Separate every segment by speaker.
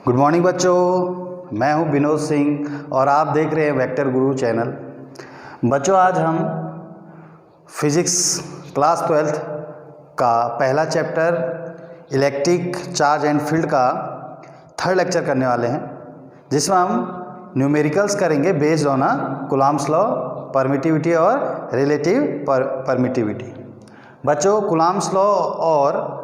Speaker 1: Good morning बच्चों, मैं हूं विनोद सिंह और आप देख रहे हैं वेक्टर गुरु चैनल। बच्चों, आज हम फिज़िक्स क्लास 12th का पहला chapter electric charge and field का थर्ड लेक्चर करने वाले हैं, जिसमें हम न्यूमेरिकल्स करेंगे based on Coulomb's law, permittivity और रिलेटिव परमिटिविटी। बच्चों, कूलॉम्स लॉ और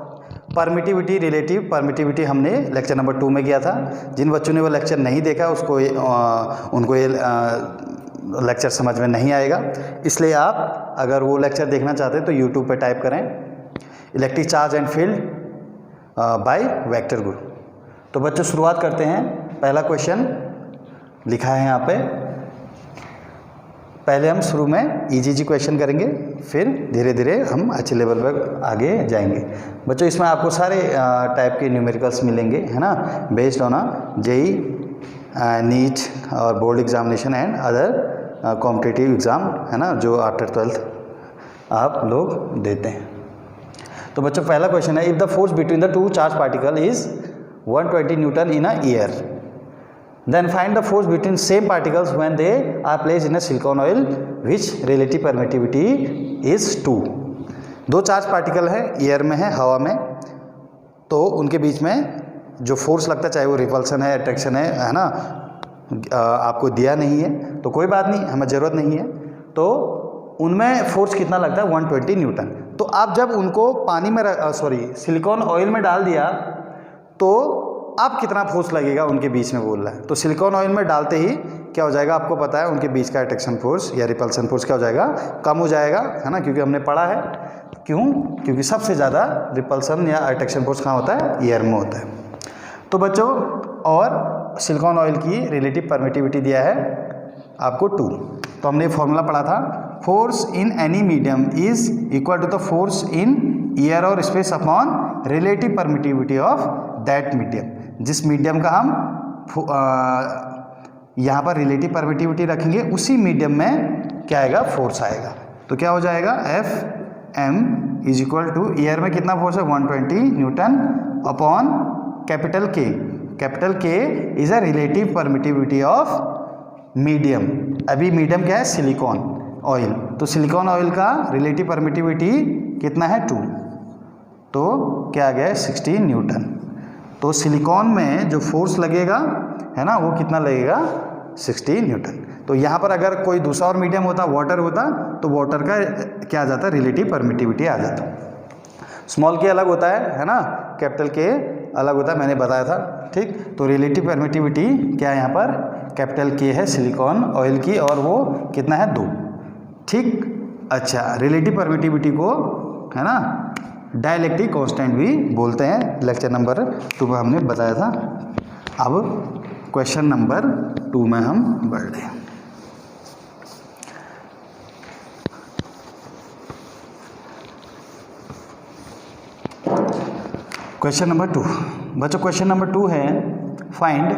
Speaker 1: परमिटिविटी, रिलेटिव परमिटिविटी हमने लेक्चर नंबर 2 में किया था। जिन बच्चों ने वो लेक्चर नहीं देखा उनको ये लेक्चर समझ में नहीं आएगा, इसलिए आप अगर वो लेक्चर देखना चाहते हैं तो यूट्यूब पे टाइप करें electric charge and field by vector गुरु। तो बच्चों, शुरुआत करते हैं। पहला क्वेश्चन लिखा है यहाँ पे। पहले हम शुरू में इजी क्वेश्चन करेंगे, फिर धीरे धीरे हम अच्छे लेवल पर आगे जाएंगे। बच्चों, इसमें आपको सारे टाइप के न्यूमेरिकल्स मिलेंगे, है ना, बेस्ड ऑन जेई, नीट और board examination and other competitive exam, है ना, जो आफ्टर 12th आप लोग देते हैं। तो बच्चों, पहला क्वेश्चन है, if the force between the two charge particle is 120 Newton in a year, then find the force between same particles when they are placed in a silicon oil which relative permittivity is 2। दो charge particle है, air में है, हवा में, तो उनके बीच में जो फोर्स लगता है, चाहे वो रिपल्सन है, अट्रैक्शन है ना, आपको दिया नहीं है तो कोई बात नहीं, हमें ज़रूरत नहीं है। तो उनमें फोर्स कितना लगता है 120 न्यूटन। तो आप जब उनको पानी में सिलिकॉन ऑयल में डाल दिया तो अब कितना फोर्स लगेगा उनके बीच में बोल रहा है। तो सिलिकॉन ऑयल में डालते ही क्या हो जाएगा, आपको पता है उनके बीच का अट्रैक्शन फोर्स या रिपल्सन फोर्स क्या हो जाएगा, कम हो जाएगा, है ना, क्योंकि हमने पढ़ा है। क्यों? क्योंकि सबसे ज़्यादा रिपल्सन या अट्रैक्शन फोर्स कहाँ होता है, एयर में होता है। तो बच्चों, और सिलिकॉन ऑयल की रिलेटिव परमिटिविटी दिया है आपको 2। तो हमने फॉर्मूला पढ़ा था, force in any medium is equal to the force in air और space upon relative permittivity of that medium. जिस मीडियम का हम यहाँ पर रिलेटिव परमिटिविटी रखेंगे, उसी मीडियम में क्या आएगा, फोर्स आएगा। तो क्या हो जाएगा, F M is equal to, air में कितना फोर्स है 120 newton upon capital K. Capital K is a relative permittivity of medium. अभी मीडियम क्या है, सिलिकॉन ऑयल, तो सिलिकॉन ऑयल का रिलेटिव परमिटिविटी कितना है 2, तो क्या आ गया 16 न्यूटन। तो सिलिकॉन में जो फोर्स लगेगा, है ना, वो कितना लगेगा 16 न्यूटन। तो यहाँ पर अगर कोई दूसरा और मीडियम होता, वाटर होता, तो वाटर का क्या आ जाता, रिलेटिव परमिटिविटी आ जाता। स्मॉल के अलग होता है ना, कैपिटल के अलग होता है, मैंने बताया था, ठीक। तो रिलेटिव परमिटिविटी क्या है यहाँ पर, कैपिटल के है सिलिकॉन ऑयल की, और वो कितना है 2, ठीक। अच्छा, रिलेटिव परमिटिविटी को, है ना, डाइलेक्ट्रिक कांस्टेंट भी बोलते हैं, लेक्चर नंबर 2 में हमने बताया था। अब क्वेश्चन नंबर 2 में हम बढ़ रहे हैं। Question number 2। बच्चों, क्वेश्चन नंबर 2 है, find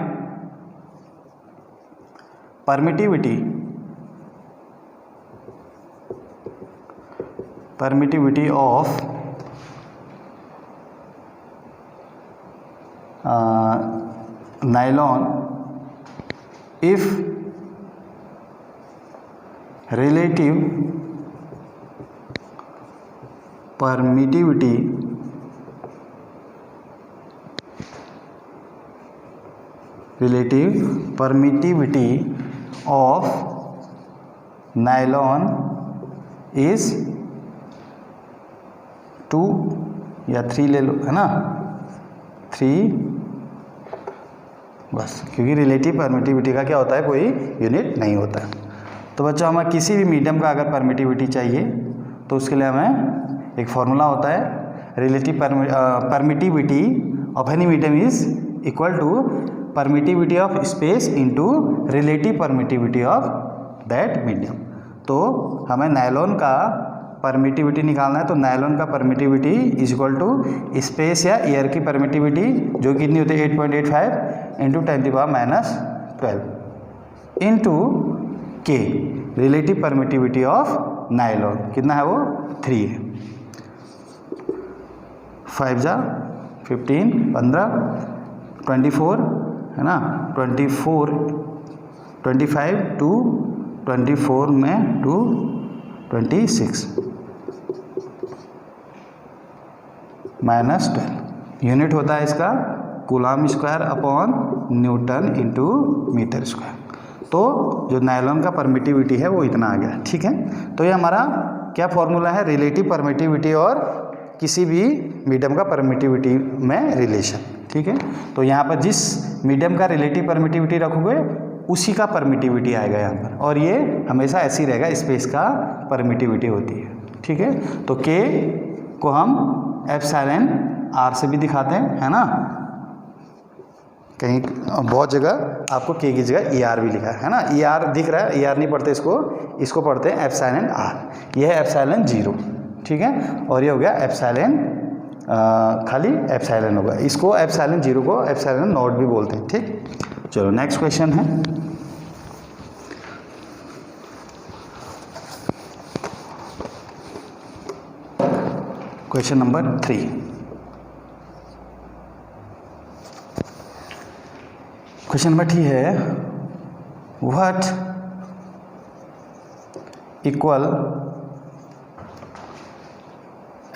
Speaker 1: permittivity of nylon if relative permittivity of nylon is 2 या 3 ले लो, है ना, 3 बस, क्योंकि रिलेटिव परमिटिविटी का क्या होता है, कोई यूनिट नहीं होता है। तो बच्चों, हमें किसी भी मीडियम का अगर परमिटिविटी चाहिए तो उसके लिए हमें एक फॉर्मूला होता है, relative permittivity of any medium is equal to permittivity of space into relative permittivity of that medium. तो हमें नायलॉन का परमिटिविटी निकालना है, तो नायलॉन का permittivity is equal to space या एयर की परमिटिविटी, जो कितनी होती है 8.85 into 10⁻12 into K, relative permittivity of nylon कितना है, वो 3 है। 5 जा 15, 15, 24, है ना, 25 टू 24 में टू 26 -12 यूनिट होता है इसका coulomb square upon newton into metre square. तो जो नायलॉन का परमिटिविटी है वो इतना आ गया, ठीक है। तो ये हमारा क्या फॉर्मूला है, रिलेटिव परमिटिविटी और किसी भी मीडियम का परमिटिविटी में रिलेशन, ठीक है। तो यहाँ पर जिस मीडियम का रिलेटिव परमिटिविटी रखोगे उसी का परमिटिविटी आएगा यहाँ पर, और ये हमेशा ऐसी रहेगा, स्पेस का परमिटिविटी होती है, ठीक है। तो K को हम एप्सिलॉन R से भी दिखाते हैं, है ना, कहीं बहुत जगह आपको K की जगह ER भी लिखा है ना, ER दिख रहा है, ER नहीं पढ़ते इसको पढ़ते हैं एप्सिलॉन R। यह है एप्सिलॉन 0, ठीक है, और ये हो गया एप्सिलॉन खाली एप्सिलॉन होगा, इसको एप्सिलॉन 0 को एप्सिलॉन नॉट भी बोलते हैं, ठीक। चलो नेक्स्ट क्वेश्चन है, क्वेश्चन नंबर 3। क्वेश्चन नंबर 3 है, what equal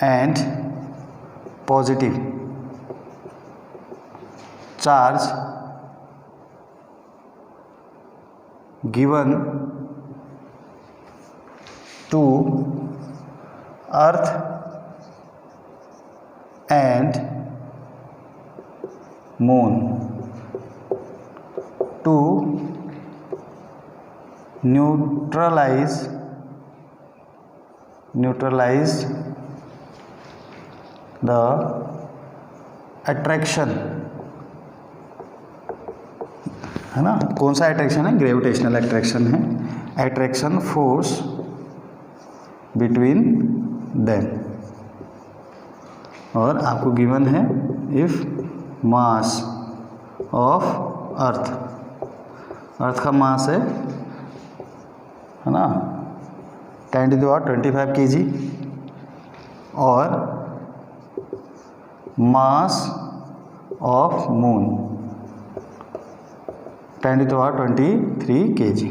Speaker 1: and positive charge given to earth and moon to neutralize the attraction, है ना, कौन सा अट्रैक्शन है, ग्रेविटेशनल अट्रैक्शन है, अट्रैक्शन फोर्स बिटवीन देम, और आपको गिवन है इफ मास ऑफ अर्थ का मास है ना 10⁻25 kg, और मास ऑफ मून 10⁻23 kg।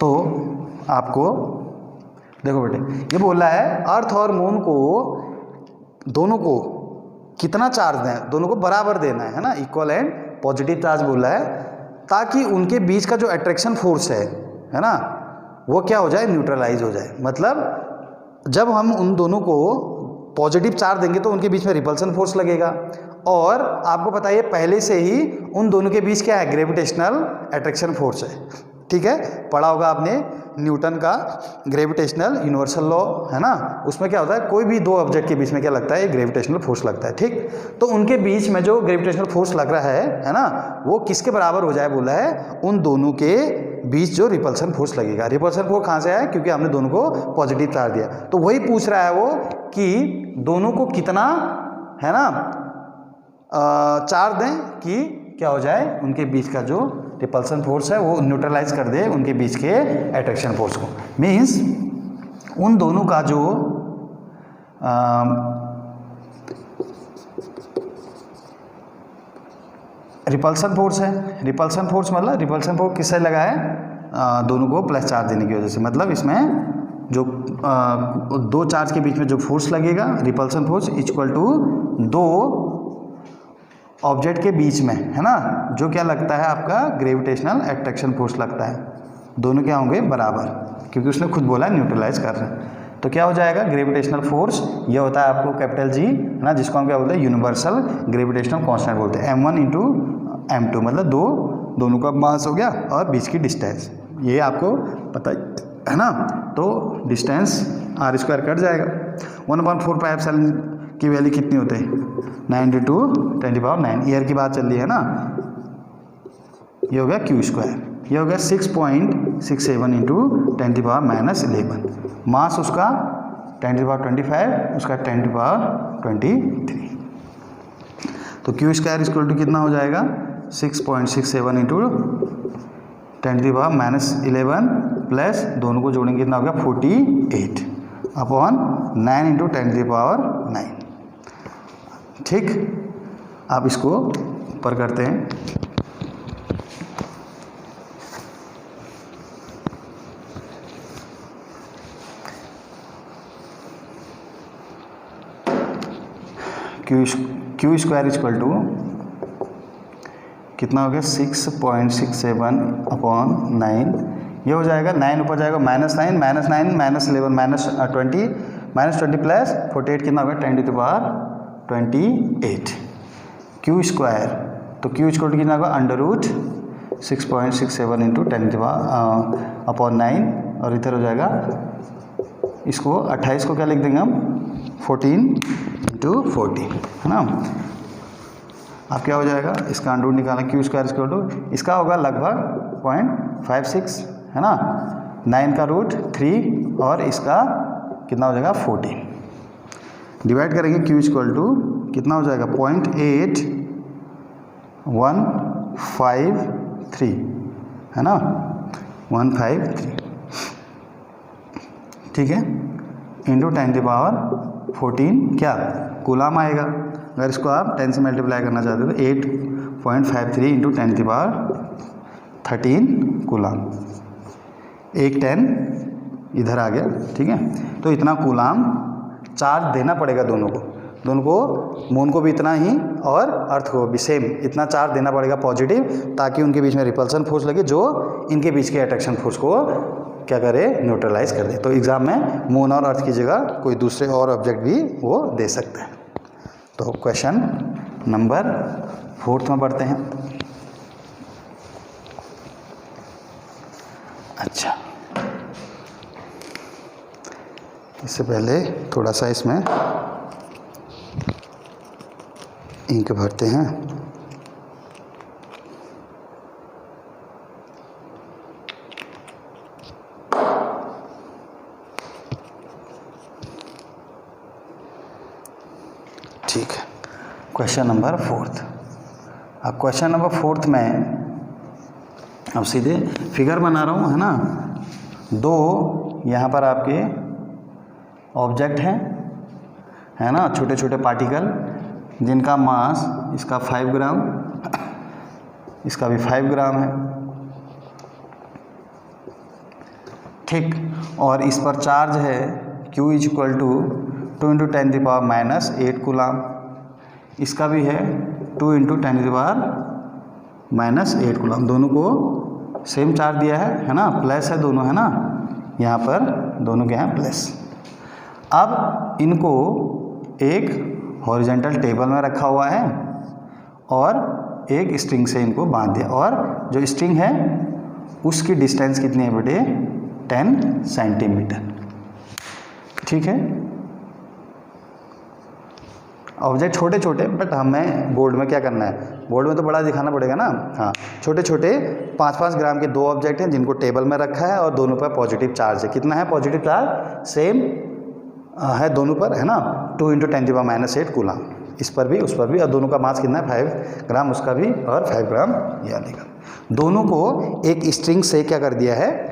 Speaker 1: तो आपको देखो बेटे, ये बोला है अर्थ और मून को दोनों को कितना चार्ज दें, दोनों को बराबर देना है ना, इक्वल एंड पॉजिटिव चार्ज बोला है, ताकि उनके बीच का जो अट्रैक्शन फोर्स है ना, वो क्या हो जाए, न्यूट्रलाइज हो जाए। मतलब जब हम उन दोनों को पॉजिटिव चार्ज देंगे तो उनके बीच में रिपल्सन फोर्स लगेगा, और आपको पता है पहले से ही उन दोनों के बीच क्या है, ग्रेविटेशनल अट्रैक्शन फोर्स है, ठीक है। पढ़ा होगा आपने न्यूटन का ग्रेविटेशनल यूनिवर्सल लॉ, है ना, उसमें क्या होता है, कोई भी दो ऑब्जेक्ट के बीच में क्या लगता है, ग्रेविटेशनल फोर्स लगता है, ठीक। तो उनके बीच में जो ग्रेविटेशनल फोर्स लग रहा है ना, वो किसके बराबर हो जाए बोला है, उन दोनों के बीच जो रिपल्सन फोर्स लगेगा। रिपल्सन फोर्स कहाँ से आया, क्योंकि हमने दोनों को पॉजिटिव चार्ज दिया, तो वही पूछ रहा है वो कि दोनों को कितना, है ना, चार्ज दें कि क्या हो जाए, उनके बीच का जो रिपल्सन फोर्स है वो न्यूट्रलाइज कर दे उनके बीच के अट्रैक्शन फोर्स को। मीन्स उन दोनों का जो रिपल्सन फोर्स है, रिपल्सन फोर्स मतलब रिपल्सन फोर्स किससे लगा है, दोनों को प्लस चार्ज देने की वजह से। मतलब इसमें जो दो चार्ज के बीच में जो फोर्स लगेगा, रिपल्सन फोर्स इक्वल टू दो ऑब्जेक्ट के बीच में, है ना, जो क्या लगता है आपका ग्रेविटेशनल अट्रैक्शन फोर्स लगता है, दोनों क्या होंगे बराबर, क्योंकि उसने खुद बोला न्यूट्रलाइज कर रहे हैं। तो क्या हो जाएगा, ग्रेविटेशनल फोर्स ये होता है आपको कैपिटल G, है ना, जिसको हम क्या बोलते हैं, यूनिवर्सल ग्रेविटेशनल कांस्टेंट बोलते हैं, m1 इंटू m2, मतलब दोनों का मास हो गया और बीच की डिस्टेंस, ये आपको पता है ना। तो डिस्टेंस r² कट जाएगा, 1/4πε की वैल्यू कितनी होती है, 9×10⁹ ईयर की बात चल रही है ना, ये हो गया q², ये हो गया 6.67 × 10⁻⁻11, मास उसका 10⁻25, उसका 10⁻23, तो q² इक्वल टू कितना हो जाएगा, 6.67 × 10⁻⁻11 प्लस दोनों को जोड़ेंगे कितना हो गया, 48 अपॉन 9 × 10⁻9, ठीक। आप इसको ऊपर करते हैं। क्यू स्क्वायर इक्वल टू कितना हो गया 6.67 अपॉन 9, ये हो जाएगा 9 ऊपर जाएगा -9 -9 -11 -20 प्लस 48 कितना होगा 10⁻28 क्यू स्क्वायर। तो क्यू इक्वल टू कितना होगा √6.67 इंटू 10 अपॉन 9 और इधर हो जाएगा इसको 28 को क्या लिख देंगे हम 14 इंटू 14 है ना। अब क्या हो जाएगा इसका अंडर रूट निकालना क्यू स्क्वायर इक्वल टू इसका होगा लगभग 0.56 है ना, 9 का रूट 3 और इसका कितना हो जाएगा 14 डिवाइड करेंगे क्यू इक्वल टू कितना हो जाएगा 0.8153 है ना 153 ठीक है इंटू 10⁻14 क्या कूलाम आएगा। अगर इसको आप 10 से मल्टीप्लाई करना चाहते हो तो 8.53 इंटू 10⁻13 कूलाम, एक 10 इधर आ गया ठीक है। तो इतना कूलाम चार्ज देना पड़ेगा दोनों को मून को भी इतना ही और अर्थ को भी सेम इतना चार्ज देना पड़ेगा पॉजिटिव, ताकि उनके बीच में रिपल्सन फोर्स लगे जो इनके बीच के अट्रैक्शन फोर्स को क्या करे न्यूट्रलाइज कर दे। तो एग्जाम में मून और अर्थ की जगह कोई दूसरे और ऑब्जेक्ट भी वो दे सकते हैं। तो क्वेश्चन नंबर 4 में पढ़ते हैं। अच्छा इससे पहले थोड़ा सा इसमें इंक भरते हैं। ठीक है क्वेश्चन नंबर 4। अब क्वेश्चन नंबर 4 में अब सीधे फिगर बना रहा हूँ है ना। दो यहाँ पर आपके ऑब्जेक्ट हैं है ना, छोटे छोटे पार्टिकल जिनका मास इसका 5 ग्राम इसका भी 5 ग्राम है ठीक। और इस पर चार्ज है Q equal to 2 into 10⁻⁻8 coulomb, इसका भी है 2 इंटू 10⁻⁻8 कूलाम। दोनों को सेम चार्ज दिया है ना, प्लस है दोनों है ना, यहाँ पर दोनों के हैं प्लस। अब इनको एक हॉरिजॉन्टल टेबल में रखा हुआ है और एक स्ट्रिंग से इनको बांध दिया, और जो स्ट्रिंग है उसकी डिस्टेंस कितनी है बेटे 10 सेंटीमीटर ठीक है। ऑब्जेक्ट छोटे छोटे बट हमें बोर्ड में क्या करना है, बोर्ड में तो बड़ा दिखाना पड़ेगा ना। हाँ छोटे छोटे 5-5 ग्राम के दो ऑब्जेक्ट हैं जिनको टेबल में रखा है और दोनों पर पॉजिटिव चार्ज है। कितना है पॉजिटिव चार्ज सेम है दोनों पर है ना, 2 इंटू 10⁻⁻8 कूलाम, इस पर भी उस पर भी, और दोनों का मास कितना है 5 ग्राम उसका भी और 5 ग्राम यह लेगा। दोनों को एक स्ट्रिंग से क्या कर दिया है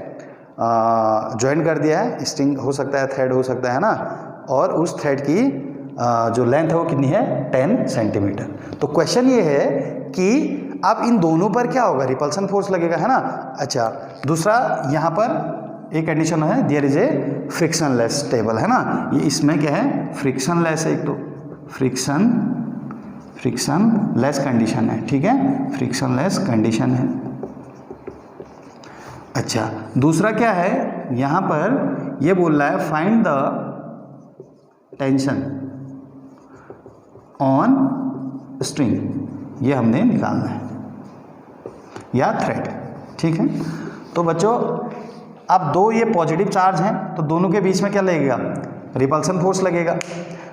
Speaker 1: ज्वाइन कर दिया है। स्ट्रिंग हो सकता है थ्रेड हो सकता है ना, और उस थ्रेड की जो लेंथ है वो कितनी है 10 सेंटीमीटर। तो क्वेश्चन ये है कि अब इन दोनों पर क्या होगा रिपल्सन फोर्स लगेगा है ना। अच्छा दूसरा यहाँ पर एक कंडीशन है there is a frictionless table है ना, ये इसमें क्या है फ्रिक्शनलेस है, एक तो फ्रिक्शनलेस कंडीशन है ठीक है, फ्रिक्शनलेस कंडीशन है। अच्छा दूसरा क्या है यहाँ पर ये बोल रहा है find the tension on string, ये हमने निकालना है या थ्रेड ठीक है। तो बच्चों अब दो ये पॉजिटिव चार्ज हैं तो दोनों के बीच में क्या लगेगा रिपल्सन फोर्स लगेगा,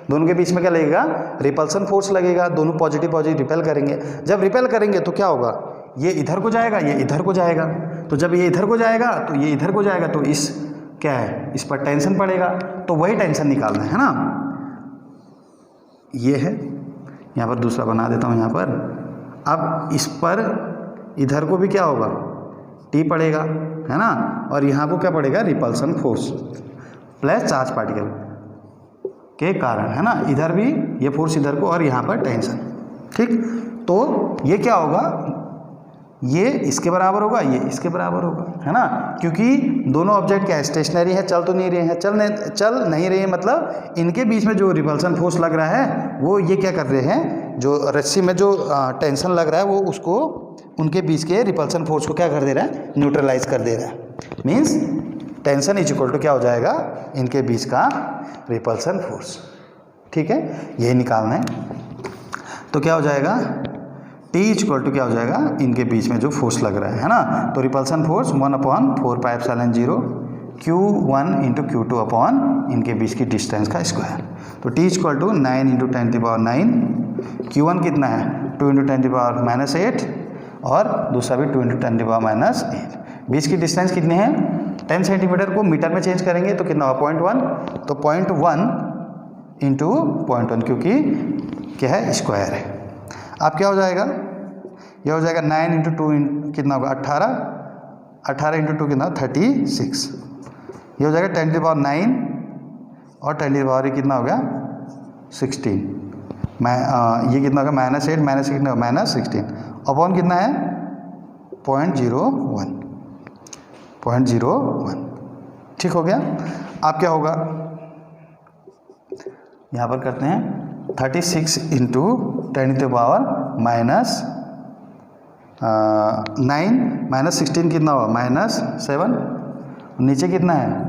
Speaker 1: दोनों के बीच में क्या लगेगा रिपल्सन फोर्स लगेगा, दोनों पॉजिटिव पॉजिटिव रिपेल करेंगे। जब रिपेल करेंगे तो क्या होगा ये इधर को जाएगा ये इधर को जाएगा, तो जब ये इधर को जाएगा तो ये इधर को जाएगा, तो इस क्या है इस पर टेंशन पड़ेगा, तो वही टेंशन निकालना है ना। ये है यहाँ पर दूसरा बना देता हूँ यहाँ पर। अब इस पर इधर को भी क्या होगा टी पड़ेगा है ना, और यहाँ को क्या पड़ेगा repulsion force plus charge particle के कारण है ना, इधर भी ये फोर्स इधर को और यहाँ पर टेंशन ठीक। तो ये क्या होगा, ये इसके बराबर होगा, ये इसके बराबर होगा, है ना, क्योंकि दोनों ऑब्जेक्ट क्या है, स्टेशनरी है, चल तो नहीं रहे हैं, चल नहीं रहे हैं, मतलब इनके बीच में जो रिपल्सन फोर्स लग रहा है वो ये क्या कर रहे हैं, जो रस्सी में जो टेंशन लग रहा है वो उसको, उनके बीच के रिपल्सन फोर्स को क्या कर दे रहा है, न्यूट्रलाइज कर दे रहा है। Means tension is equal to क्या हो जाएगा, इनके बीच का रिपल्सन फोर्स। ठीक है, यही निकालना है। तो क्या हो जाएगा, T इक्वल टू क्या हो जाएगा, इनके बीच में जो फोर्स लग रहा है ना, तो repulsion force 1/4πε0 Q1 into Q2 upon इनके बीच की डिस्टेंस का स्क्वायर। तो T इक्वल टू 9 × 10⁻⁹, Q1 कितना है 2 × 10⁻⁸ और दूसरा भी 2 × 10⁻⁸। बीच की डिस्टेंस कितने हैं, 10 सेंटीमीटर को मीटर में चेंज करेंगे तो कितना होगा 0.1, तो 0.1 इंटू 0.1 क्योंकि क्या है, स्क्वायर है। अब क्या हो जाएगा, यह हो जाएगा 9 × 2 कितना होगा 18, 18 × 2 कितना 36, ये हो जाएगा 10⁹ और 10⁻, कितना हो गया 16, ये कितना होगा -8 कितना होगा -16 अपॉन कितना है 0.01। ठीक हो गया। अब क्या होगा, यहाँ पर करते हैं 36 × 10⁻⁹ -9 कितना होगा -7, नीचे कितना है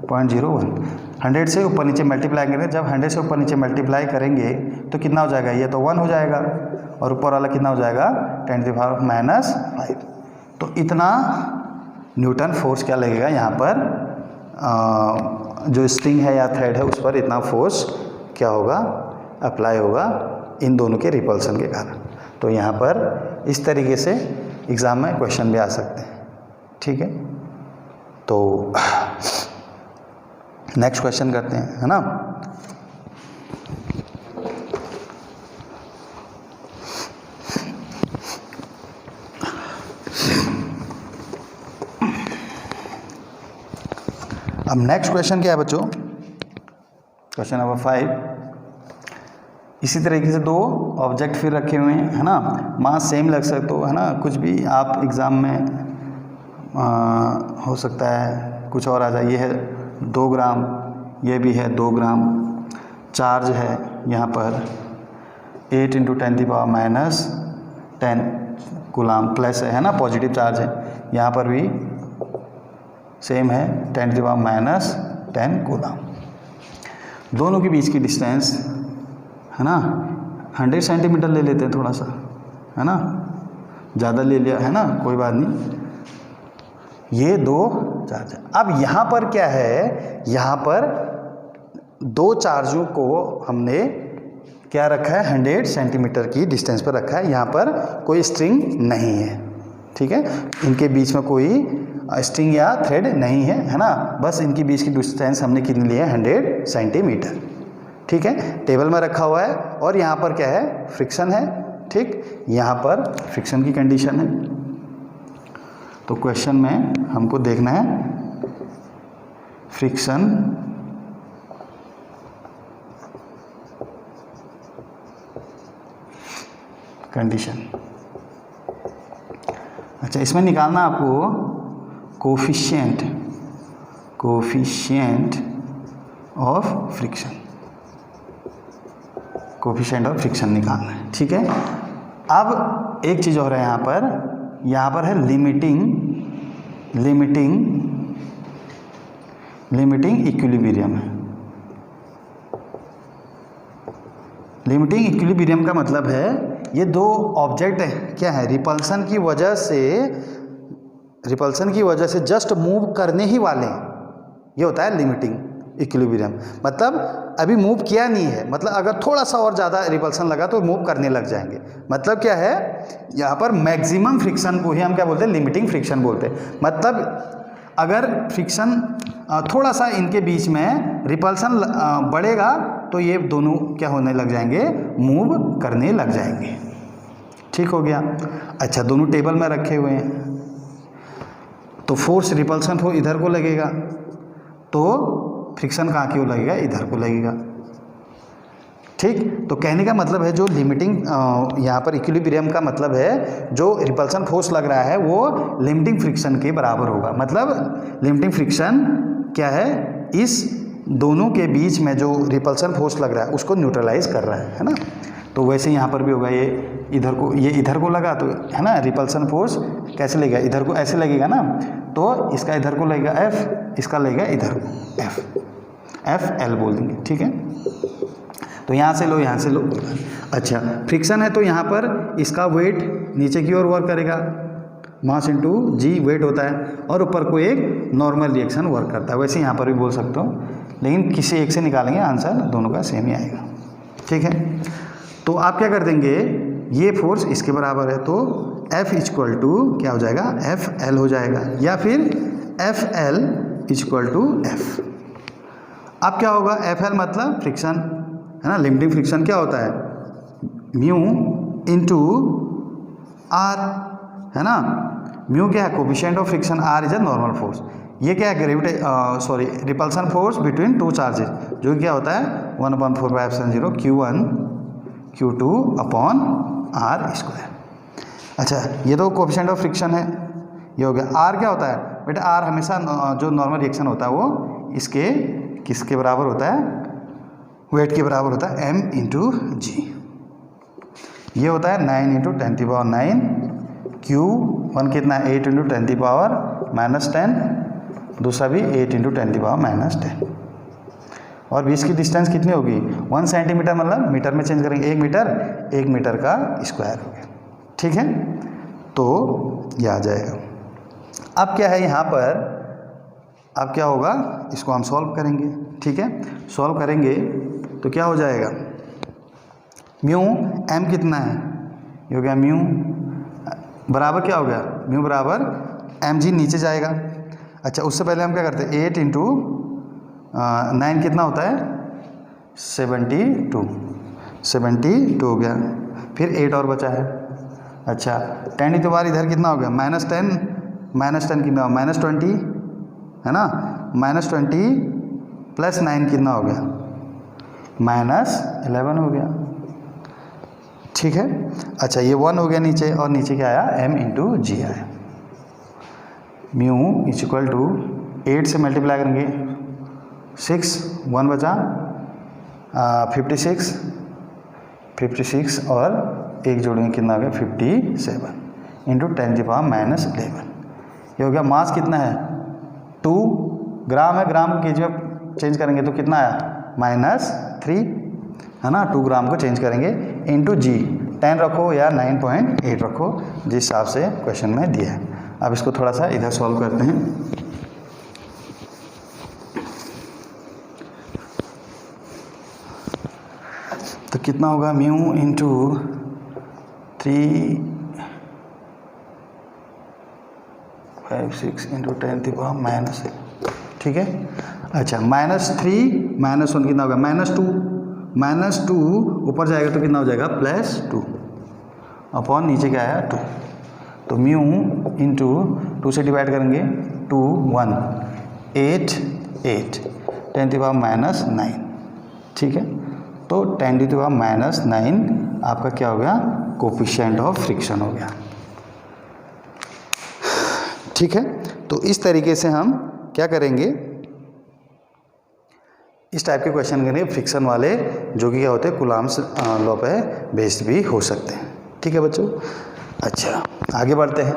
Speaker 1: 0.01। 100 से ऊपर नीचे मल्टीप्लाई करेंगे, जब 100 से ऊपर नीचे मल्टीप्लाई करेंगे तो कितना हो जाएगा, ये तो 1 हो जाएगा और ऊपर वाला कितना हो जाएगा 10⁻⁵। तो इतना न्यूटन फोर्स क्या लगेगा यहाँ पर, जो स्ट्रिंग है या थ्रेड है उस पर इतना फोर्स क्या होगा, अप्लाई होगा इन दोनों के रिपल्सन के कारण। तो यहाँ पर इस तरीके से एग्ज़ाम में क्वेश्चन भी आ सकते हैं। ठीक है, तो नेक्स्ट क्वेश्चन करते हैं, है ना। अब नेक्स्ट क्वेश्चन क्या है बच्चों, क्वेश्चन नंबर 5। इसी तरीके से दो ऑब्जेक्ट फिर रखे हुए हैं, है ना, मास सेम लग सकते हो, है ना, कुछ भी आप एग्ज़ाम में हो सकता है कुछ और आ जाए। ये है 2 ग्राम, ये भी है 2 ग्राम, चार्ज है यहाँ पर 8 × 10⁻⁻10 कूलाम प्लस है ना, पॉजिटिव चार्ज है। यहाँ पर भी सेम है 10⁻⁻10 कूलाम। दोनों के बीच की डिस्टेंस है ना 100 सेंटीमीटर ले लेते हैं, थोड़ा सा, है ना, ज़्यादा ले लिया, है ना, कोई बात नहीं। ये 2 चार्ज। अब यहाँ पर क्या है, यहाँ पर 2 चार्जों को हमने क्या रखा है, 100 सेंटीमीटर की डिस्टेंस पर रखा है। यहाँ पर कोई स्ट्रिंग नहीं है, ठीक है, इनके बीच में कोई स्ट्रिंग या थ्रेड नहीं है, है ना, बस इनके बीच की डिस्टेंस हमने कितनी ली है 100 सेंटीमीटर। ठीक है, टेबल में रखा हुआ है और यहाँ पर क्या है, फ्रिक्शन है। ठीक, यहाँ पर फ्रिक्शन की कंडीशन है। तो क्वेश्चन में हमको देखना है फ्रिक्शन कंडीशन। अच्छा, इसमें निकालना आपको coefficient of friction, coefficient of friction निकालना है। ठीक है, अब एक चीज़ और है यहाँ पर है लिमिटिंग इक्विलिब्रियम है। लिमिटिंग इक्विलिब्रियम का मतलब है ये 2 ऑब्जेक्ट क्या है, रिपल्सन की वजह से जस्ट मूव करने ही वाले हैं, ये होता है लिमिटिंग इक्विलिब्रियम। मतलब अभी मूव किया नहीं है, मतलब अगर थोड़ा सा और ज़्यादा रिपल्सन लगा तो मूव करने लग जाएंगे। मतलब क्या है, यहाँ पर मैक्सिमम फ्रिक्शन को ही हम क्या बोलते हैं, लिमिटिंग फ्रिक्शन बोलते हैं। मतलब अगर फ्रिक्शन थोड़ा सा इनके बीच में रिपल्सन बढ़ेगा तो ये दोनों क्या होने लग जाएंगे, मूव करने लग जाएंगे। ठीक हो गया। अच्छा, दोनों टेबल में रखे हुए हैं तो फोर्स रिपल्सन हो इधर को लगेगा, तो फ्रिक्शन कहाँ क्यों लगेगा, इधर को लगेगा। ठीक। तो कहने का मतलब है जो लिमिटिंग यहाँ पर इक्विलिब्रियम का मतलब है जो रिपल्सन फोर्स लग रहा है वो लिमिटिंग फ्रिक्शन के बराबर होगा। मतलब लिमिटिंग फ्रिक्शन क्या है, इस दोनों के बीच में जो रिपल्सन फोर्स लग रहा है उसको न्यूट्रलाइज कर रहा है ना। तो वैसे यहाँ पर भी होगा, ये इधर को लगा तो है ना, रिपल्सन फोर्स कैसे लगेगा, इधर को ऐसे लगेगा ना, तो इसका इधर को लगेगा F, इसका लगेगा इधर को F L बोल देंगे। ठीक है, तो यहाँ से लो, यहाँ से लो। अच्छा, फ्रिक्शन है तो यहाँ पर इसका वेट नीचे की ओर वर्क करेगा, मास इंटू जी वेट होता है, और ऊपर को एक नॉर्मल रिएक्शन वर्क करता है। वैसे यहाँ पर भी बोल सकते हो, लेकिन किसी एक से निकालेंगे आंसर दोनों का सेम ही आएगा। ठीक है, तो आप क्या कर देंगे, ये फोर्स इसके बराबर है तो F इक्वल टू क्या हो जाएगा, F L हो जाएगा, या फिर F L equal to F। अब क्या होगा, F L मतलब फ्रिक्शन है ना, लिमिटिंग फ्रिक्शन क्या होता है, म्यू इंटू आर है ना। म्यू क्या है, coefficient of friction, R is a normal force. ये क्या है, repulsion force between two charges, जो क्या होता है 1/4π0 Q1 Q2 upon R square. अच्छा, ये तो कोफिशिएंट ऑफ फ्रिक्शन है, ये हो गया। आर क्या होता है बेटा, आर हमेशा जो नॉर्मल रिएक्शन होता है वो इसके किसके बराबर होता है, वेट के बराबर होता है m इंटू जी। ये होता है 9 × 10⁻⁹, Q1 कितना है 8 × 10⁻⁻10, दूसरा भी 8 × 10⁻⁻10। और बीच की डिस्टेंस कितनी होगी, 1 सेंटीमीटर, मतलब मीटर में चेंज करेंगे, 1 मीटर का स्क्वायर हो गया। ठीक है, तो ये आ जाएगा। अब क्या है यहाँ पर, अब क्या होगा, इसको हम सॉल्व करेंगे। ठीक है, सॉल्व करेंगे तो क्या हो जाएगा, म्यू m कितना है, ये हो गया म्यू बराबर क्या हो गया, म्यू बराबर mg, नीचे जाएगा। अच्छा, उससे पहले हम क्या करते हैं, 8 × 9 कितना होता है 72 हो गया, फिर 8 और बचा है। अच्छा, 10 की बार इधर कितना हो गया, -10 कितना, -20 है ना, -20 + 9 कितना हो गया, -11 हो गया। ठीक है, अच्छा ये 1 हो गया नीचे, और नीचे क्या आया, m × g आया। म्यू इक्वल टू 8 से मल्टीप्लाई करेंगे 6, 1 बचा 56 और 1 जोड़ेंगे कितना हो गया 57 × 10⁻⁻11। ये हो गया। मास कितना है 2 ग्राम है, ग्राम को केजी में चेंज करेंगे तो कितना आया -3 है ना, 2 ग्राम को चेंज करेंगे इंटू जी। 10 रखो या 9.8 रखो, जिस हिसाब से क्वेश्चन में दिया है। अब इसको थोड़ा सा इधर सॉल्व करते हैं। तो कितना होगा, म्यू इंटू 356 × 10⁻⁻6। ठीक है, अच्छा -3 -1 कितना होगा, -2 ऊपर जाएगा तो कितना हो जाएगा +2 अपॉन नीचे क्या आया 2। तो म्यू इंटू 2 से डिवाइड करेंगे 2 1 8 10⁻⁻9। ठीक है, तो 10⁻⁹ आपका क्या हो गया, कोफिशिएंट ऑफ फ्रिक्शन हो गया। ठीक है, तो इस तरीके से हम क्या करेंगे, इस टाइप के क्वेश्चन करेंगे फ्रिक्शन वाले, जो कि क्या होते हैं कूलॉम्स लॉ पे बेस्ड भी हो सकते हैं। ठीक है बच्चों, अच्छा आगे बढ़ते हैं।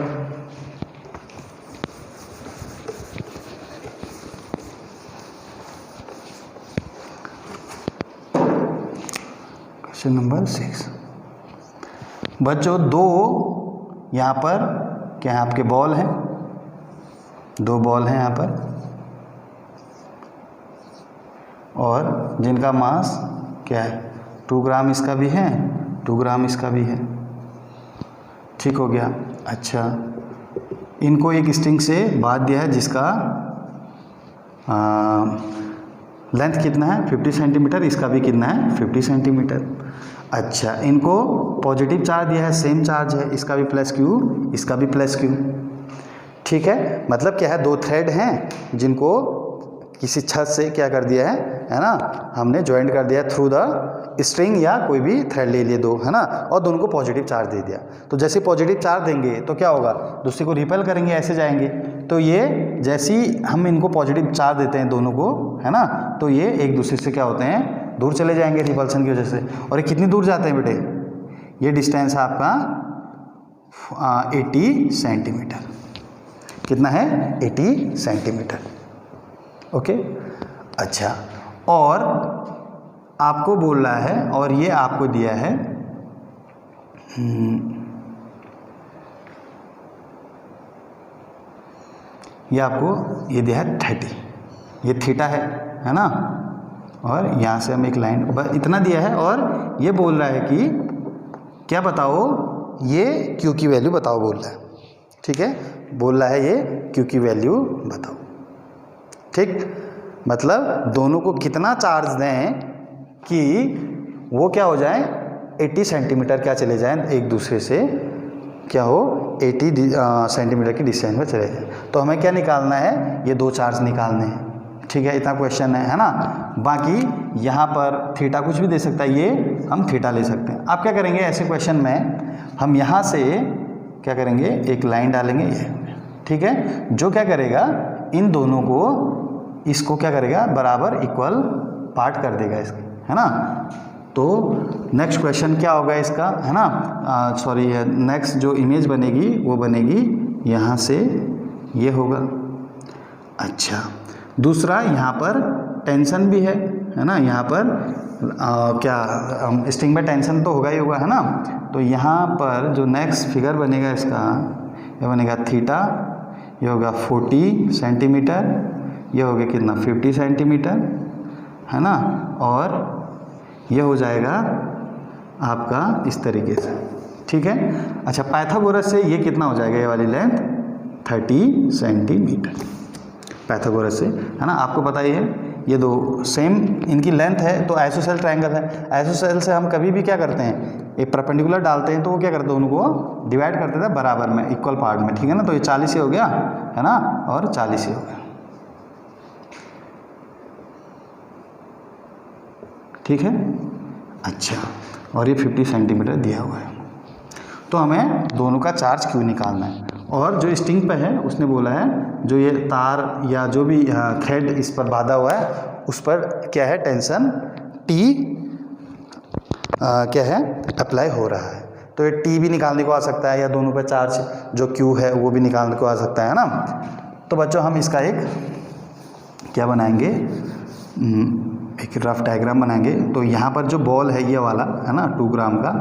Speaker 1: क्वेश्चन नंबर 6 बच्चों, 2 यहाँ पर क्या है, आपके बॉल हैं, 2 बॉल हैं यहाँ पर, और जिनका मास क्या है 2 ग्राम इसका भी है, 2 ग्राम इसका भी है। ठीक हो गया। अच्छा, इनको एक स्ट्रिंग से बांध दिया है जिसका लेंथ कितना है 50 सेंटीमीटर, इसका भी कितना है 50 सेंटीमीटर। अच्छा, इनको पॉजिटिव चार्ज दिया है, सेम चार्ज है, इसका भी +Q, इसका भी +Q। ठीक है, मतलब क्या है, 2 थ्रेड हैं जिनको किसी छत से क्या कर दिया है ना, हमने ज्वाइंट कर दिया थ्रू द स्ट्रिंग या कोई भी थ्रेड ले लिए दो, है ना, और दोनों को पॉजिटिव चार्ज दे दिया। तो जैसे पॉजिटिव चार्ज देंगे तो क्या होगा, दूसरे को रिपेल करेंगे, ऐसे जाएंगे। तो ये जैसे ही हम इनको पॉजिटिव चार्ज देते हैं दोनों को, है ना, तो ये एक दूसरे से क्या होते हैं, दूर चले जाएंगे रिपल्सन की वजह से। और ये कितनी दूर जाते हैं बेटे, ये डिस्टेंस है आपका 80 सेंटीमीटर। कितना है, 80 सेंटीमीटर। ओके, अच्छा, और आपको बोल रहा है, और ये आपको दिया है ये आपको ये दिया है 30, ये थीटा है ना, और यहाँ से हम एक लाइन बस इतना दिया है, और ये बोल रहा है कि क्या बताओ, ये क्यू की वैल्यू बताओ बोल रहा है। ठीक है, बोल रहा है ये क्यू की वैल्यू बताओ। ठीक, मतलब दोनों को कितना चार्ज दें कि वो क्या हो जाए, 80 सेंटीमीटर क्या चले जाएं एक दूसरे से, क्या हो 80 सेंटीमीटर की डिस्टेंस में चले जाएं। तो हमें क्या निकालना है, ये दो चार्ज निकालने हैं। ठीक है, इतना क्वेश्चन है ना। बाकी यहाँ पर थीटा कुछ भी दे सकता है, ये हम थीटा ले सकते हैं। आप क्या करेंगे ऐसे क्वेश्चन में, हम यहाँ से क्या करेंगे, एक लाइन डालेंगे ये, ठीक है, जो क्या करेगा, इन दोनों को, इसको क्या करेगा, बराबर इक्वल पार्ट कर देगा इसके, है ना। तो नेक्स्ट क्वेश्चन क्या होगा इसका, है ना, सॉरी, नेक्स्ट जो इमेज बनेगी वो बनेगी यहाँ से, ये होगा। अच्छा, दूसरा यहाँ पर टेंशन भी है ना, यहाँ पर क्या स्ट्रिंग में टेंशन तो होगा ही होगा, है ना। तो यहाँ पर जो नेक्स्ट फिगर बनेगा इसका, ये बनेगा थीटा, ये होगा 40 सेंटीमीटर, ये हो गया कितना 50 सेंटीमीटर, है ना, और ये हो जाएगा आपका इस तरीके से। ठीक है, अच्छा, पाइथागोरस से ये कितना हो जाएगा, ये वाली लेंथ 30 सेंटीमीटर पाइथागोरस से, है ना। आपको पता ही है ये दो सेम इनकी लेंथ है, तो आइसोसेल ट्रायंगल है। आइसोसेल से हम कभी भी क्या करते हैं, एक परपेंडिकुलर डालते हैं तो वो क्या करते हैं, उनको डिवाइड कर देते हैं बराबर में, इक्वल पार्ट में। ठीक है ना, तो ये 40 ही हो गया, है ना, और 40 ही हो गया। ठीक है, अच्छा, और ये 50 सेंटीमीटर दिया हुआ है। तो हमें दोनों का चार्ज क्यों निकालना है, और जो स्ट्रिंग पे है उसने बोला है जो ये तार या जो भी थ्रेड इस पर बांधा हुआ है उस पर क्या है, टेंशन T क्या है, अप्लाई हो रहा है। तो ये T भी निकालने को आ सकता है, या दोनों पे चार्ज जो Q है वो भी निकालने को आ सकता है ना। तो बच्चों हम इसका एक क्या बनाएंगे, एक रफ डायग्राम बनाएंगे। तो यहाँ पर जो बॉल है ये वाला, है ना, 2 ग्राम का,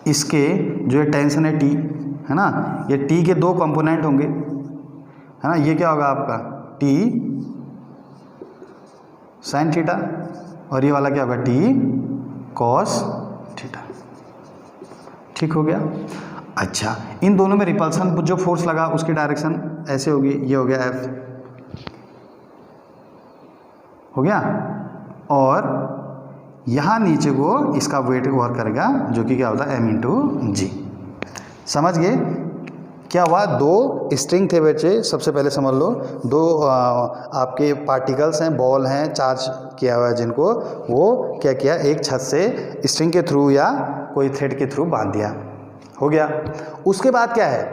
Speaker 1: इसके जो ये टेंशन है T, है ना, ये T के 2 कंपोनेंट होंगे, है ना। ये क्या होगा आपका T साइन थीटा, और ये वाला क्या होगा T कॉस थीटा। ठीक हो गया। अच्छा, इन दोनों में रिपल्सन जो फोर्स लगा उसकी डायरेक्शन ऐसे होगी, ये हो गया F, हो गया, और यहाँ नीचे को इसका वेट वर्क करेगा जो कि क्या होता है M×G। समझ गए क्या हुआ, 2 स्ट्रिंग थे बच्चे, सबसे पहले समझ लो 2 आपके पार्टिकल्स हैं, बॉल हैं, चार्ज किया हुआ है जिनको, वो क्या किया, एक छत से स्ट्रिंग के थ्रू या कोई थ्रेड के थ्रू बांध दिया, हो गया। उसके बाद क्या है,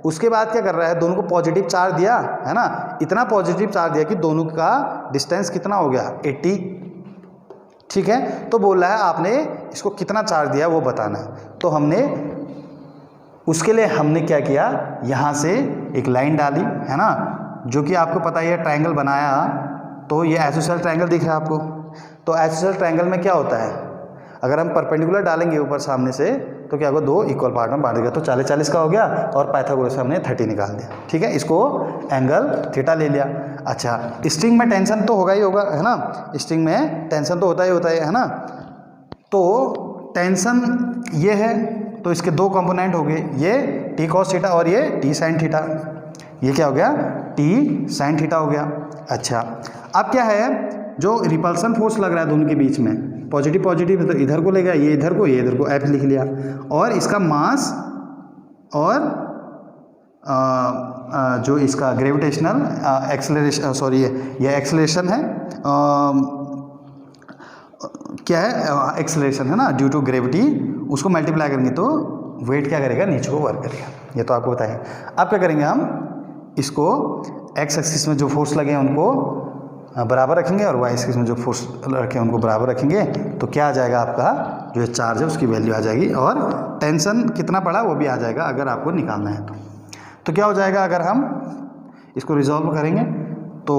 Speaker 1: उसके बाद क्या कर रहा है, दोनों को पॉजिटिव चार्ज दिया, है ना, इतना पॉजिटिव चार्ज दिया कि दोनों का डिस्टेंस कितना हो गया 80। ठीक है, तो बोल रहा है आपने इसको कितना चार्ज दिया वो बताना है। तो हमने उसके लिए हमने क्या किया, यहाँ से एक लाइन डाली, है ना, जो कि आपको पता ही है ट्रायंगल बनाया, तो ये आइसोसेल ट्रायंगल दिख रहा है आपको। तो आइसोसेल ट्रायंगल में क्या होता है, अगर हम परपेंडिकुलर डालेंगे ऊपर सामने से तो क्या होगा, 2 इक्वल पार्ट में बांट देगा, तो 40-40 का हो गया, और पाइथागोरस से हमने 30 निकाल दिया। ठीक है, इसको एंगल थीटा ले लिया। अच्छा, स्ट्रिंग में टेंशन तो होगा ही होगा, है ना, स्ट्रिंग में टेंशन तो होता है ना। तो टेंशन ये है, तो इसके 2 कंपोनेंट हो गए, ये T cos थीटा और ये T sin थीटा। ये क्या हो गया, T sin थीटा हो गया। अच्छा, अब क्या है, जो रिपल्सन फोर्स लग रहा है दोनों के बीच में, पॉजिटिव पॉजिटिव, तो इधर को ले गया, ये इधर को F लिख लिया, और इसका मास और जो इसका ग्रेविटेशनल एक्सेलरेशन, सॉरी ये एक्सेलरेशन है, क्या है एक्सेलरेशन है ना, ड्यू टू ग्रेविटी, उसको मल्टीप्लाई करेंगे तो वेट क्या करेगा, नीचे को वर्क करेगा। ये तो आपको बताया। अब क्या करेंगे हम, इसको एक्स एक्सिस में जो फोर्स लगे हैं उनको बराबर रखेंगे और वाई एक्सिस में जो फोर्स रखे हैं उनको बराबर रखेंगे, तो क्या आ जाएगा, आपका जो चार्ज है उसकी वैल्यू आ जाएगी और टेंशन कितना पड़ा वो भी आ जाएगा अगर आपको निकालना है तो क्या हो जाएगा, अगर हम इसको रिजॉल्व करेंगे तो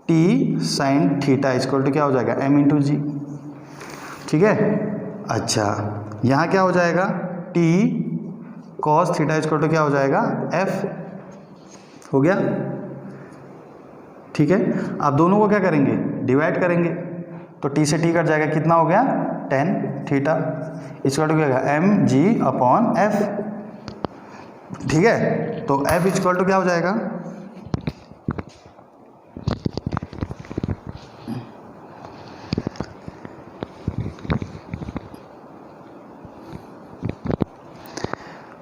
Speaker 1: T sine theta equal to क्या हो जाएगा, एम इंटू जी। ठीक है। अच्छा, यहाँ क्या हो जाएगा, T cos theta equal to क्या हो जाएगा, एफ हो गया। ठीक है। अब दोनों को क्या करेंगे, डिवाइड करेंगे, तो टी से टी कट जाएगा, कितना हो गया, टेन थीटा इक्वल टू क्या होगा, एम जी अपॉन एफ। ठीक है। तो एफ इक्वल टू क्या हो जाएगा,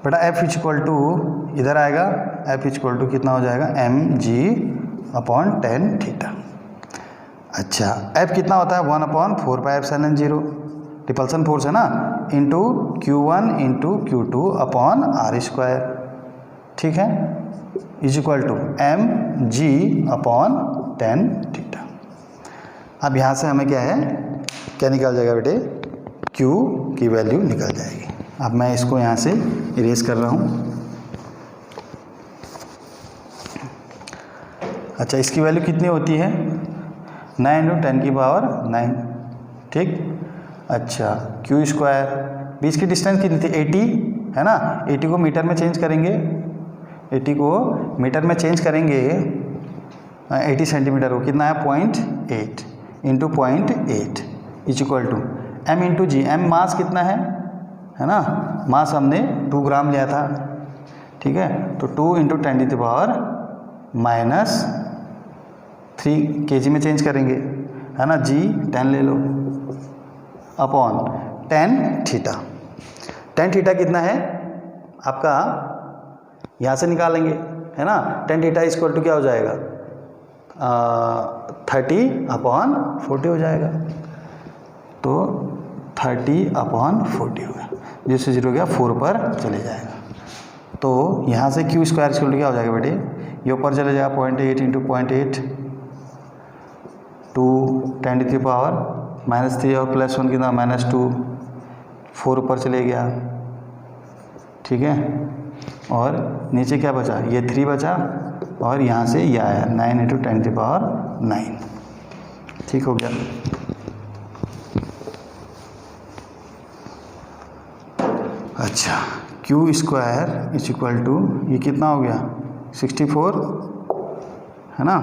Speaker 1: बेटा एफ इक्वल टू इधर आएगा, एफ इक्वल टू कितना हो जाएगा, M G upon tan theta. अच्छा, एफ कितना होता है, 1/4 पाई एप्सिलॉन 0, रिपल्सन फोर्स है ना, into Q1 into Q2 upon R square. ठीक है। Is equal to M G upon tan theta. अब यहाँ से हमें क्या है, क्या निकल जाएगा बेटे, Q की वैल्यू निकल जाएगी। अब मैं इसको यहाँ से इरेज कर रहा हूँ। अच्छा, इसकी वैल्यू कितनी होती है, 9 × 10⁹ 9। ठीक। अच्छा, Q स्क्वायर, बीच की डिस्टेंस कितनी थी, 80 है ना, 80 को मीटर में चेंज करेंगे, 80 को मीटर में चेंज करेंगे, 80 सेंटीमीटर को कितना है, 0.8 into 0.8 is equal to M into G. M mass कितना है ना, मास हमने 2 ग्राम लिया था। ठीक है। तो 2 × 10⁻³ kg में चेंज करेंगे, है ना, जी 10 ले लो, upon tan theta. Tan theta कितना है आपका, यहाँ से निकालेंगे, है ना, टेन थीटा इक्वल टू क्या हो जाएगा, 30/40 हो जाएगा। तो 30/40 हो गया, जिससे 0 गया 4 पर चले जाएगा। तो यहाँ से Q स्क्वायर इक्वल टू क्या हो जाएगा बेटे, ये ऊपर चले जाएगा, 0.8 इंटू 0.8 2 10⁻³ और +1 कितना, -2, 4 ऊपर चले गया। ठीक है। और नीचे क्या बचा, ये 3 बचा और यहाँ से ये आया 9 × 10⁹ 9। ठीक हो गया। अच्छा, Q square is equal to ये कितना हो गया, 64 है ना,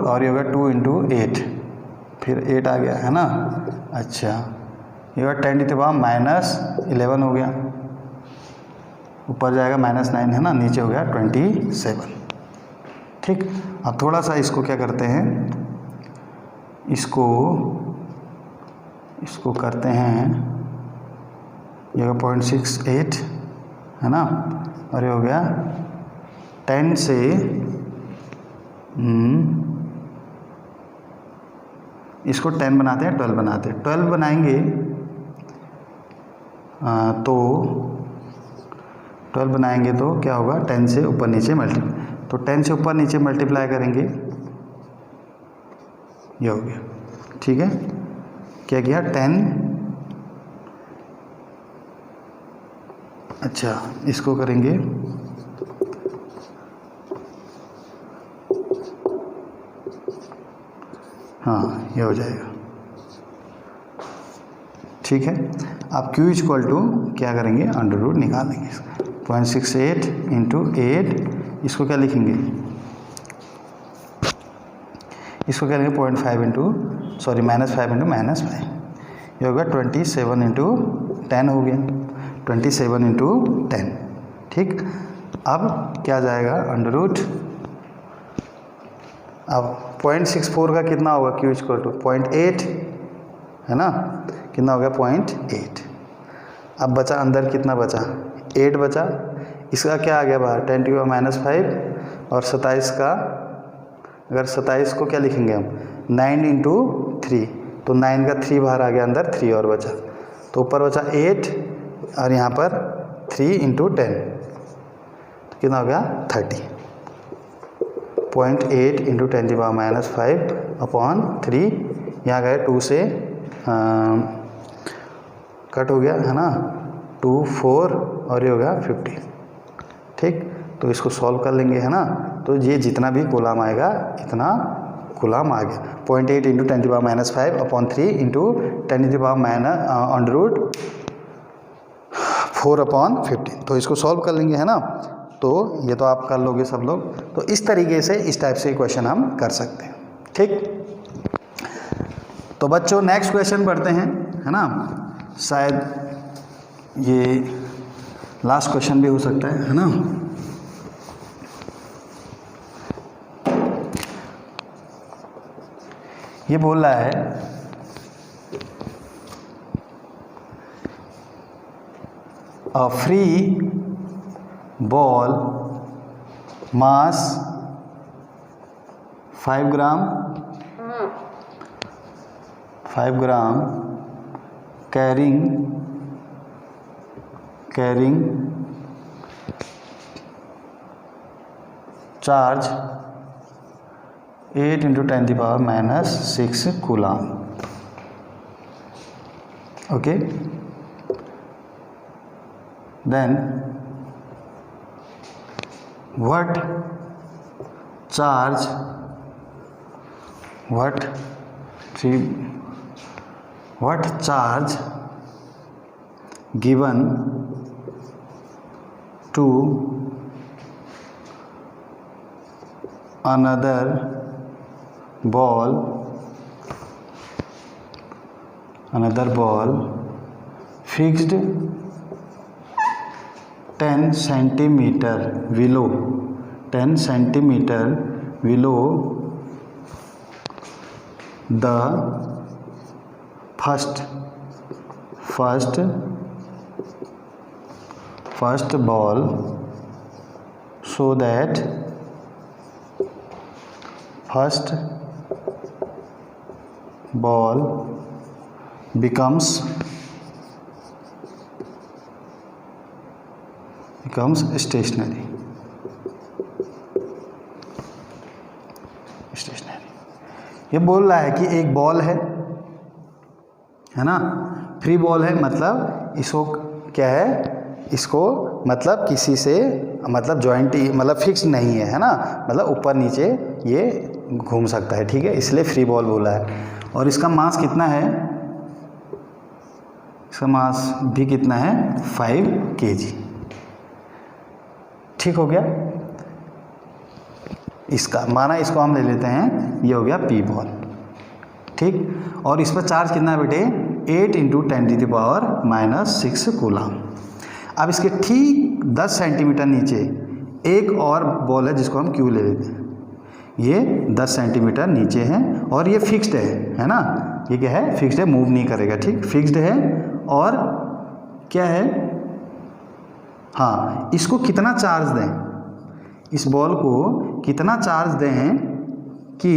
Speaker 1: और ये होगा 2 × 8, फिर 8 आ गया, है ना। अच्छा, ये होगा 10⁻11 हो गया, ऊपर जाएगा -9 है ना, नीचे हो गया 27। ठीक। अब थोड़ा सा इसको क्या करते हैं, इसको करते हैं, ये होगा 0.68 है ना, और ये हो गया 10 से इसको 10 बनाते हैं, 12 बनाते हैं, 12 बनाएंगे तो 12 बनाएंगे तो क्या होगा, 10 से ऊपर नीचे मल्टीप्लाई, तो 10 से ऊपर नीचे मल्टीप्लाई करेंगे, ये हो गया। ठीक है। क्या किया, 10, अच्छा इसको करेंगे, हाँ ये हो जाएगा। ठीक है। आप Q इक्वल टू क्या करेंगे, √ निकालेंगे, 0.68 × 8, इसको क्या लिखेंगे, इसको क्या लिखेंगे, -5 × -5 ये होगा 27 इंटू 10 हो गया, 27 इंटू 10। ठीक, अब क्या जाएगा अंडर रूट, अब 0.64 का कितना होगा, Q इक्वल टू 0.8 है ना, कितना हो गया 0.8। अब बचा अंदर कितना बचा, 8 बचा, इसका क्या आ गया बाहर 10⁻⁵ और 27 का, अगर 27 को क्या लिखेंगे हम 9 इंटू 3, तो 9 का 3 बाहर आ गया, अंदर 3 और बचा, तो ऊपर बचा 8 और यहाँ पर 3 इंटू 10, तो कितना हो गया 30। 0.8 इंटू 10⁻⁵ अपॉन 3, यहाँ गए 2 से कट हो गया है ना, 2 4 और ये हो गया 15। ठीक, तो इसको सॉल्व कर लेंगे है ना, तो ये जितना भी कूलाम आएगा इतना कूलाम आ गया। 0.8 इंटू 10⁻⁵ अपॉन 3 इंटू 10⁻4/15, तो इसको सॉल्व कर लेंगे है ना, तो ये तो आप कर लोगे सब लोग। तो इस तरीके से इस टाइप से क्वेश्चन हम कर सकते हैं। ठीक, तो बच्चों नेक्स्ट क्वेश्चन पढ़ते हैं है ना, शायद ये लास्ट क्वेश्चन भी हो सकता है ना। ये बोल रहा है a free ball mass 5 gram carrying charge 8 into 10⁻⁶ coulomb. Okay, then what charge given to another ball fixed 10 centimeter below the first ball, so that first ball becomes stationary। ये बोल रहा है कि एक बॉल है ना, फ्री बॉल है, मतलब इसको क्या है, इसको मतलब किसी से मतलब जॉइंट मतलब फिक्स नहीं है ना, मतलब ऊपर नीचे ये घूम सकता है। ठीक है, इसलिए फ्री बॉल बोला है। और इसका मास कितना है, इसका मास भी कितना है 5 kg। ठीक हो गया, इसका माना इसको हम ले लेते हैं, ये हो गया पी बॉल। ठीक, और इस पर चार्ज कितना है बेटे 8 इंटू 10⁻⁻⁶ कूलाम। अब इसके ठीक 10 सेंटीमीटर नीचे एक और बॉल है जिसको हम क्यू ले लेते हैं, ये 10 सेंटीमीटर नीचे है और ये फिक्स्ड है ना, ये क्या है फिक्स्ड है, मूव नहीं करेगा। ठीक, फिक्स्ड है और क्या है, हाँ, इसको कितना चार्ज दें, इस बॉल को कितना चार्ज दें कि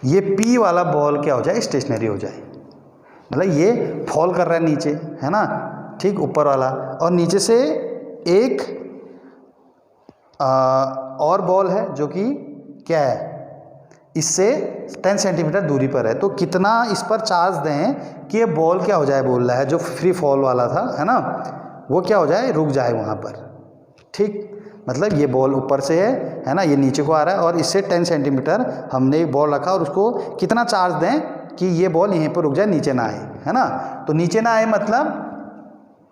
Speaker 1: ये पी वाला बॉल क्या हो जाए स्टेशनरी हो जाए, मतलब ये फॉल कर रहा है नीचे है ना, ठीक, ऊपर वाला, और नीचे से एक और बॉल है जो कि क्या है इससे 10 सेंटीमीटर दूरी पर है, तो कितना इस पर चार्ज दें कि ये बॉल क्या हो जाए, बोल रहा है जो फ्री फॉल वाला था है ना, वो क्या हो जाए, रुक जाए वहाँ पर। ठीक, मतलब ये बॉल ऊपर से है ना, ये नीचे को आ रहा है और इससे 10 सेंटीमीटर हमने एक बॉल रखा और उसको कितना चार्ज दें कि ये बॉल यहीं पर रुक जाए, नीचे ना आए है ना। तो नीचे ना आए मतलब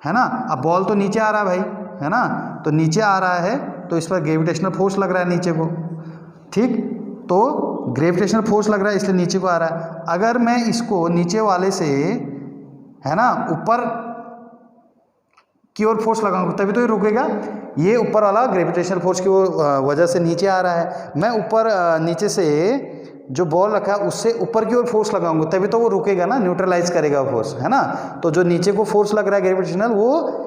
Speaker 1: है ना, अब बॉल तो नीचे आ रहा है भाई है ना, तो नीचे आ रहा है तो इस पर ग्रेविटेशनल फोर्स लग रहा है नीचे को। ठीक, तो ग्रेविटेशनल फोर्स लग रहा है इसलिए नीचे को आ रहा है। अगर मैं इसको नीचे वाले से, है ना, ऊपर की ओर फोर्स लगाऊंगा तभी तो ये रुकेगा। ये ऊपर वाला ग्रेविटेशनल फोर्स की वजह से नीचे आ रहा है। मैं ऊपर नीचे से जो बॉल रखा है उससे ऊपर की ओर फोर्स लगाऊंगा तभी तो वो रुकेगा ना, न्यूट्रलाइज करेगा फोर्स, है ना। तो जो नीचे को फोर्स लग रहा है ग्रेविटेशनल, वो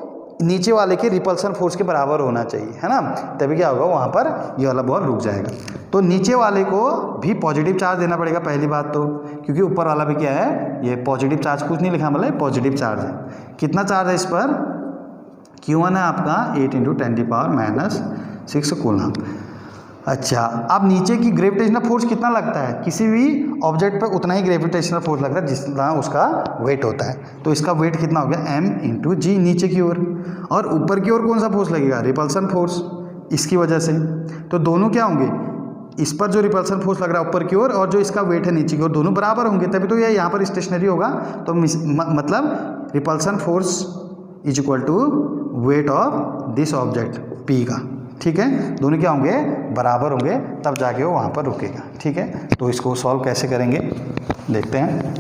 Speaker 1: नीचे वाले के रिपल्सन फोर्स के बराबर होना चाहिए, है ना, तभी क्या होगा, वहाँ पर ये वाला बॉल रुक जाएगा। तो नीचे वाले को भी पॉजिटिव चार्ज देना पड़ेगा पहली बात तो, क्योंकि ऊपर वाला भी क्या है, ये पॉजिटिव चार्ज, कुछ नहीं लिखा मतलब पॉजिटिव चार्ज है। कितना चार्ज है इस पर, Q1 है आपका 8 × 10⁻⁻6 कूलम। अच्छा, अब नीचे की ग्रेविटेशनल फोर्स कितना लगता है, किसी भी ऑब्जेक्ट पर उतना ही ग्रेविटेशनल फोर्स लगता है जितना उसका वेट होता है। तो इसका वेट कितना हो गया, m × g नीचे की ओर, और ऊपर की ओर कौन सा फोर्स लगेगा, रिपल्सन फोर्स, इसकी वजह से। तो दोनों क्या होंगे, इस पर जो रिपल्सन फोर्स लग रहा है ऊपर की ओर और जो इसका वेट है नीचे की ओर, दोनों बराबर होंगे तभी तो ये यहाँ पर स्टेशनरी होगा। तो मतलब repulsion force is equal to weight of this object P का, ठीक है। दोनों क्या होंगे, बराबर होंगे, तब जाके वो वहाँ पर रुकेगा, ठीक है। तो इसको सॉल्व कैसे करेंगे देखते हैं।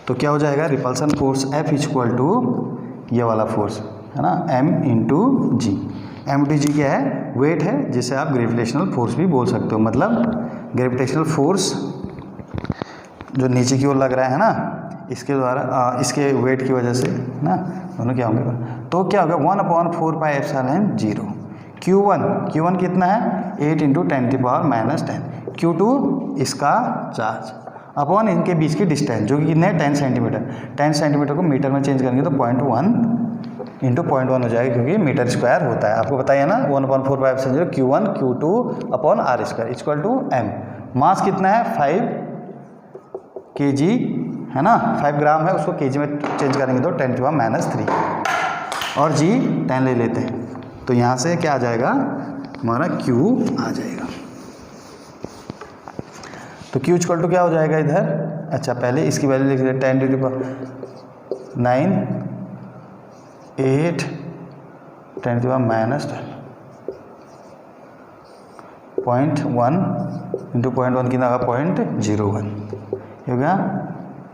Speaker 1: तो क्या हो जाएगा, repulsion force F is equal to ये वाला फोर्स, है ना, m × g। m × g क्या है, वेट है, जिसे आप ग्रेविटेशनल फोर्स भी बोल सकते हो। मतलब ग्रेविटेशनल फोर्स जो नीचे की ओर लग रहा है ना, इसके द्वारा इसके वेट की वजह से ना, दोनों क्या होंगे, तो क्या होगा 1/4πε0। Q1 कितना है, 8 × 10⁻⁻10। Q2 इसका चार्ज अपॉन इनके बीच की डिस्टेंस जो कि कितने है, 10 सेंटीमीटर। 10 सेंटीमीटर को मीटर में चेंज करेंगे तो 0.1 × 0.1 हो जाएगा, क्योंकि मीटर स्क्वायर होता है, आपको बताइए ना। 1/4πε0 Q1 Q2/r² equal to m। मास कितना है, 5 kg, है ना, 5 ग्राम है, उसको kg में चेंज करेंगे तो 10⁻³ और g 10 ले लेते हैं। तो यहाँ से क्या आ जाएगा, हमारा Q आ जाएगा। तो Q इक्वल टू क्या हो जाएगा इधर, अच्छा पहले इसकी वैल्यू लिख लेते हैं, 10⁻⁹ 8 10⁻⁻10 0.1 × 0.1 कितना होगा, 0.01 हो गया,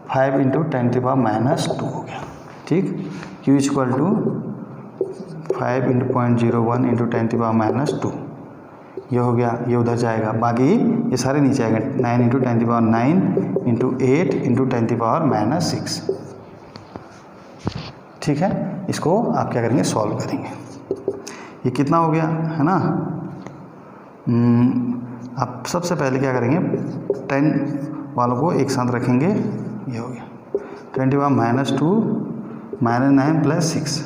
Speaker 1: 5 × 10⁻² हो गया, ठीक। Q इक्वल टू 5 × 0.01 × 10⁻², ये हो गया, ये उधर जाएगा, बाकी ये सारे नीचे आएंगे। 9 × 10⁻9 × 8 × 10⁻6, ठीक है। इसको आप क्या करेंगे, सॉल्व करेंगे। ये कितना हो गया, है ना। आप सबसे पहले क्या करेंगे, 10 वालों को एक साथ रखेंगे, ये हो गया 10⁻², -9 + 6,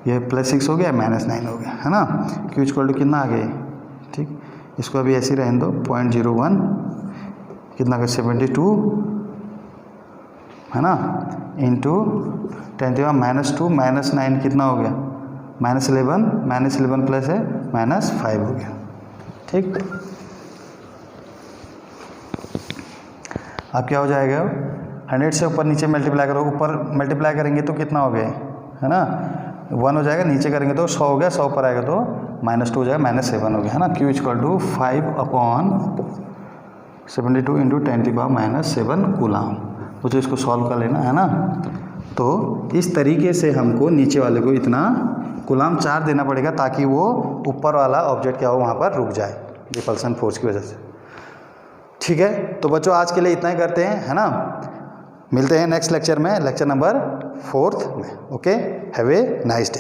Speaker 1: ये +6 हो गया, -9 हो गया, है ना। Q इक्वल टू कितना आ गया, ठीक। इसको अभी ऐसे ही रहने दो, 0.01 कितना का 72, है ना, इंटू 10⁻², -9 कितना हो गया, -11 प्लस है -5 हो गया, ठीक। अब क्या हो जाएगा, 100 से ऊपर नीचे मल्टीप्लाई करो, ऊपर मल्टीप्लाई करेंगे तो कितना हो गया, है ना, 1 हो जाएगा, नीचे करेंगे तो 100 हो गया, 100 पर आएगा तो -2 हो जाएगा, -7 हो गया, है ना। Q equal to 5/72 × 10⁻7 coulomb. तो इसको सॉल्व कर लेना, है ना। तो इस तरीके से हमको नीचे वाले को इतना कूलम चार्ज देना पड़ेगा ताकि वो ऊपर वाला ऑब्जेक्ट क्या हो, वहाँ पर रुक जाए रिपल्सन फोर्स की वजह से, ठीक है। तो बच्चों आज के लिए इतना ही करते हैं, है ना। मिलते हैं नेक्स्ट लेक्चर में, लेक्चर नंबर 4 में। Okay, have a nice day.